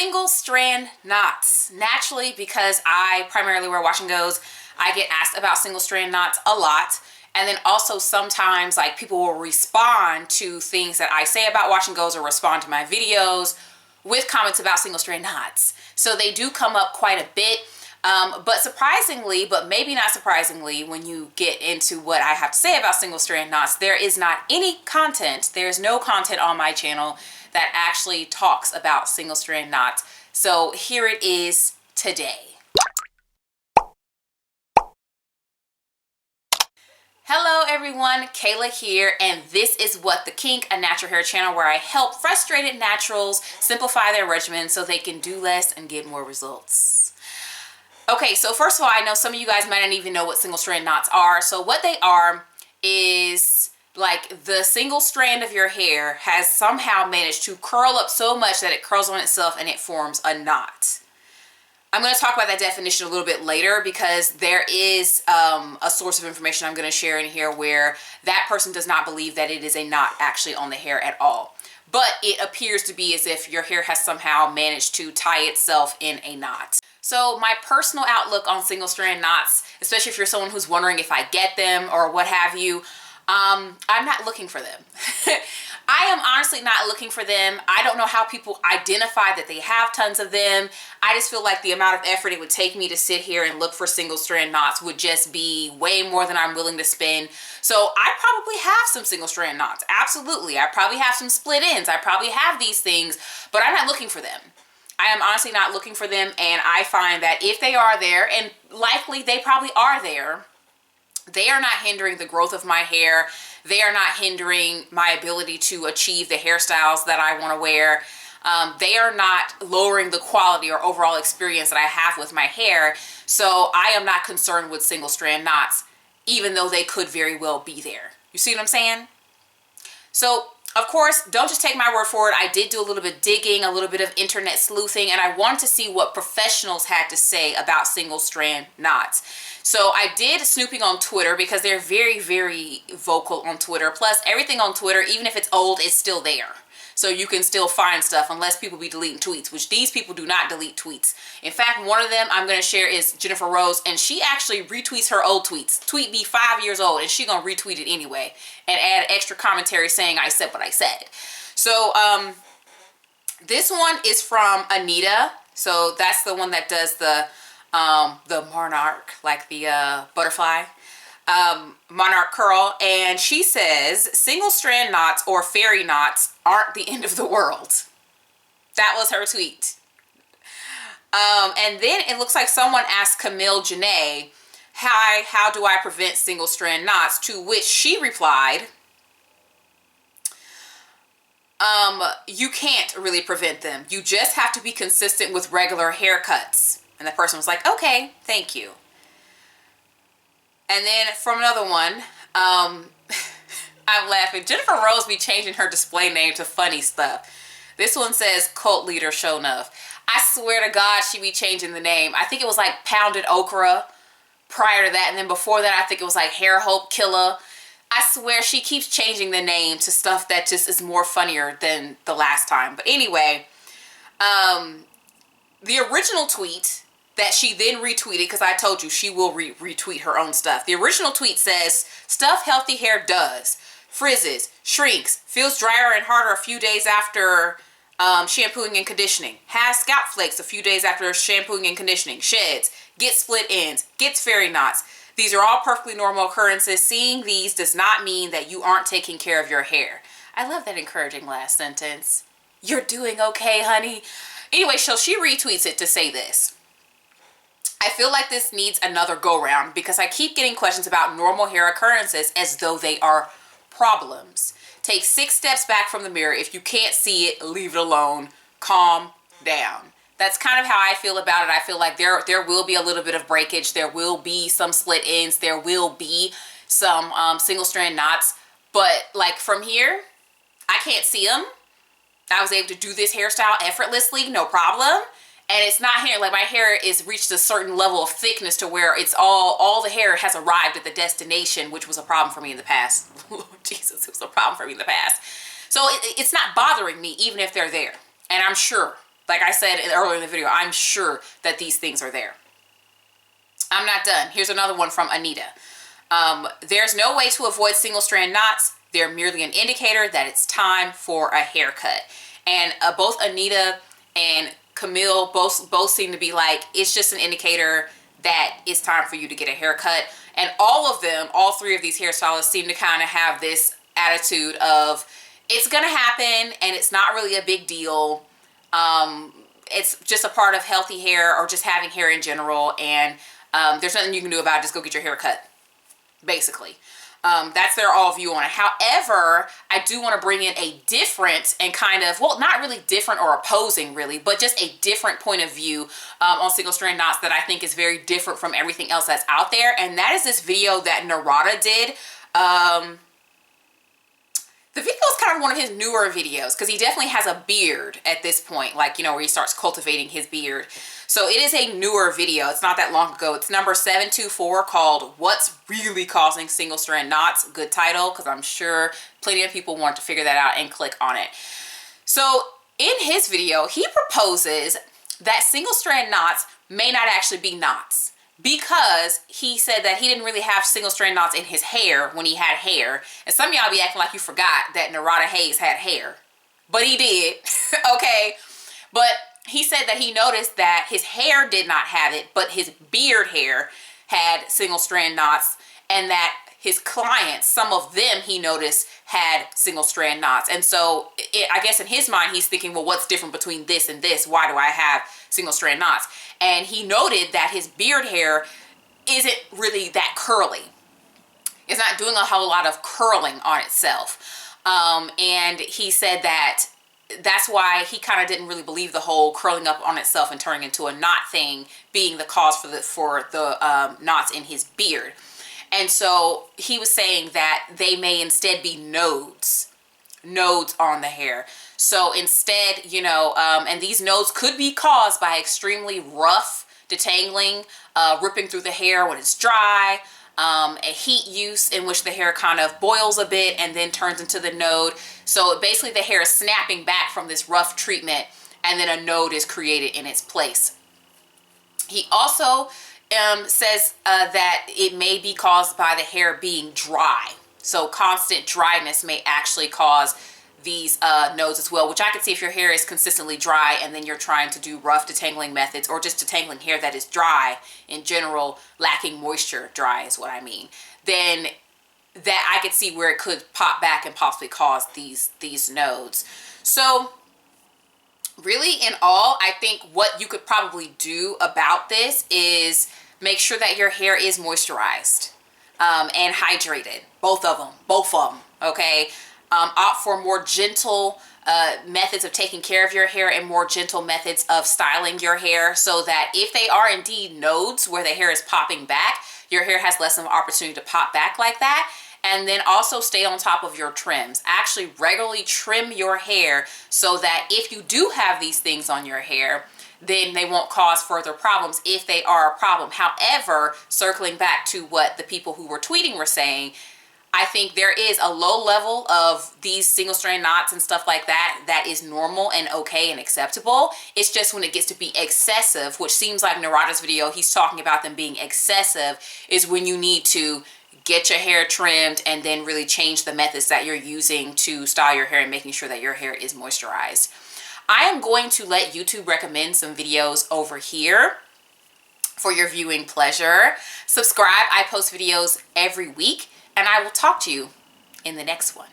single strand knots. Naturally, because I primarily wear wash and goes, I get asked about single strand knots a lot. And then also sometimes like people will respond to things that I say about wash and goes or respond to my videos with comments about single strand knots. So they do come up quite a bit. But surprisingly, but maybe not surprisingly, when you get into what I have to say about single strand knots, there is not any content. There's no content on my channel that actually talks about single strand knots. So here it is today. Hello everyone, Kayla here, and this is What the Kink, a natural hair channel where I help frustrated naturals simplify their regimen so they can do less and get more results. Okay, so first of all, I know some of you guys might not even know what single strand knots are. So what they are is like the single strand of your hair has somehow managed to curl up so much that it curls on itself and it forms a knot. I'm going to talk about that definition a little bit later because there is a source of information I'm going to share in here where that person does not believe that it is a knot actually on the hair at all. But it appears to be as if your hair has somehow managed to tie itself in a knot. So my personal outlook on single strand knots, especially if you're someone who's wondering if I get them or what have you, I'm not looking for them. I am honestly not looking for them. I don't know how people identify that they have tons of them. I just feel like the amount of effort it would take me to sit here and look for single strand knots would just be way more than I'm willing to spend. So I probably have some single strand knots. Absolutely. I probably have some split ends. I probably have these things, but I'm not looking for them. I am honestly not looking for them, and I find that if they are there, and likely they probably are there, they are not hindering the growth of my hair. They are not hindering my ability to achieve the hairstyles that I want to wear. They are not lowering the quality or overall experience that I have with my hair. So I am not concerned with single strand knots, even though they could very well be there. You see what I'm saying? So of course, don't just take my word for it. I did do a little bit of digging, a little bit of internet sleuthing, and I wanted to see what professionals had to say about single strand knots. So I did snooping on Twitter because they're very, very vocal on Twitter. Plus, everything on Twitter, even if it's old, is still there. So you can still find stuff unless people be deleting tweets, which these people do not delete tweets. In fact, one of them I'm going to share is Jennifer Rose, and she actually retweets her old tweets. Tweet be 5 years old, and she going to retweet it anyway and add extra commentary saying I said what I said. So this one is from Anita. So that's the one that does the monarch, like the butterfly. Monarch curl, and she says single strand knots or fairy knots aren't the end of the world. That was her tweet. And then it looks like someone asked Camille Janae, hi, how do I prevent single strand knots? To which she replied, you can't really prevent them. You just have to be consistent with regular haircuts. And the person was like, okay, thank you. And then from another one, I'm laughing. Jennifer Rose be changing her display name to funny stuff. This one says cult leader show enough. I swear to God, she be changing the name. I think it was like Pounded Okra prior to that. And then before that, I think it was like Hair Hope Killer. I swear she keeps changing the name to stuff that just is more funnier than the last time. But anyway, the original tweet that she then retweeted, because I told you she will retweet her own stuff. The original tweet says, stuff healthy hair does. Frizzes, shrinks, feels drier and harder a few days after shampooing and conditioning. Has scalp flakes a few days after shampooing and conditioning. Sheds, gets split ends, gets fairy knots. These are all perfectly normal occurrences. Seeing these does not mean that you aren't taking care of your hair. I love that encouraging last sentence. You're doing okay, honey. Anyway, so she retweets it to say this. I feel like this needs another go round because I keep getting questions about normal hair occurrences as though they are problems. Take 6 steps back from the mirror. If you can't see it, leave it alone. Calm down. That's kind of how I feel about it. I feel like there will be a little bit of breakage. There will be some split ends. There will be some single strand knots. But like from here, I can't see them. I was able to do this hairstyle effortlessly, no problem. And it's not hair, like my hair is reached a certain level of thickness to where it's all the hair has arrived at the destination, which was a problem for me in the past. Lord Jesus, it was a problem for me in the past. So it's not bothering me even if they're there. And I'm sure Like I said earlier in the video, I'm sure that these things are there. I'm not done. Here's another one from Anita. There's no way to avoid single strand knots. They're merely an indicator that it's time for a haircut. And both Anita and Camille both seem to be like, it's just an indicator that it's time for you to get a haircut. And all of them, all three of these hairstylists seem to kind of have this attitude of, it's gonna happen and it's not really a big deal. It's just a part of healthy hair or just having hair in general, and there's nothing you can do about it. Just go get your hair cut, basically. That's their all view on it. However, I do want to bring in a different and kind of, well, not really different or opposing really, but just a different point of view on single strand knots that I think is very different from everything else that's out there. And that is this video that Narada did. The video is kind of one of his newer videos because he definitely has a beard at this point, like, you know, where he starts cultivating his beard. So it is a newer video. It's not that long ago. It's number 724, called What's Really Causing Single Strand Knots. Good title, because I'm sure plenty of people want to figure that out and click on it. So in his video, he proposes that single strand knots may not actually be knots, because he said that he didn't really have single strand knots in his hair when he had hair. And some of y'all be acting like you forgot that Narada Hayes had hair, but he did. Okay, but he said that he noticed that his hair did not have it, but his beard hair had single strand knots, and that his clients, some of them he noticed had single strand knots. And so I guess in his mind, he's thinking, well, what's different between this and this? Why do I have single strand knots? And he noted that his beard hair isn't really that curly. It's not doing a whole lot of curling on itself. And he said that that's why he kind of didn't really believe the whole curling up on itself and turning into a knot thing being the cause for the knots in his beard. And so he was saying that they may instead be nodes on the hair. So instead, you know, and these nodes could be caused by extremely rough detangling, ripping through the hair when it's dry, a heat use in which the hair kind of boils a bit and then turns into the node. So basically the hair is snapping back from this rough treatment, and then a node is created in its place. He also says that it may be caused by the hair being dry. So constant dryness may actually cause these nodes as well, which I could see if your hair is consistently dry and then you're trying to do rough detangling methods, or just detangling hair that is dry in general, lacking moisture, dry is what I mean, then that I could see where it could pop back and possibly cause these nodes. So really in all, I think what you could probably do about this is make sure that your hair is moisturized and hydrated, both of them, okay? Opt for more gentle methods of taking care of your hair and more gentle methods of styling your hair, so that if they are indeed nodes where the hair is popping back, your hair has less of an opportunity to pop back like that. And then also stay on top of your trims. Actually regularly trim your hair so that if you do have these things on your hair, then they won't cause further problems if they are a problem. However, circling back to what the people who were tweeting were saying, I think there is a low level of these single strand knots and stuff like that that is normal and okay and acceptable. It's just when it gets to be excessive, which seems like Narada's video, he's talking about them being excessive, is when you need to get your hair trimmed and then really change the methods that you're using to style your hair and making sure that your hair is moisturized. I am going to let YouTube recommend some videos over here for your viewing pleasure. Subscribe. I post videos every week, and I will talk to you in the next one.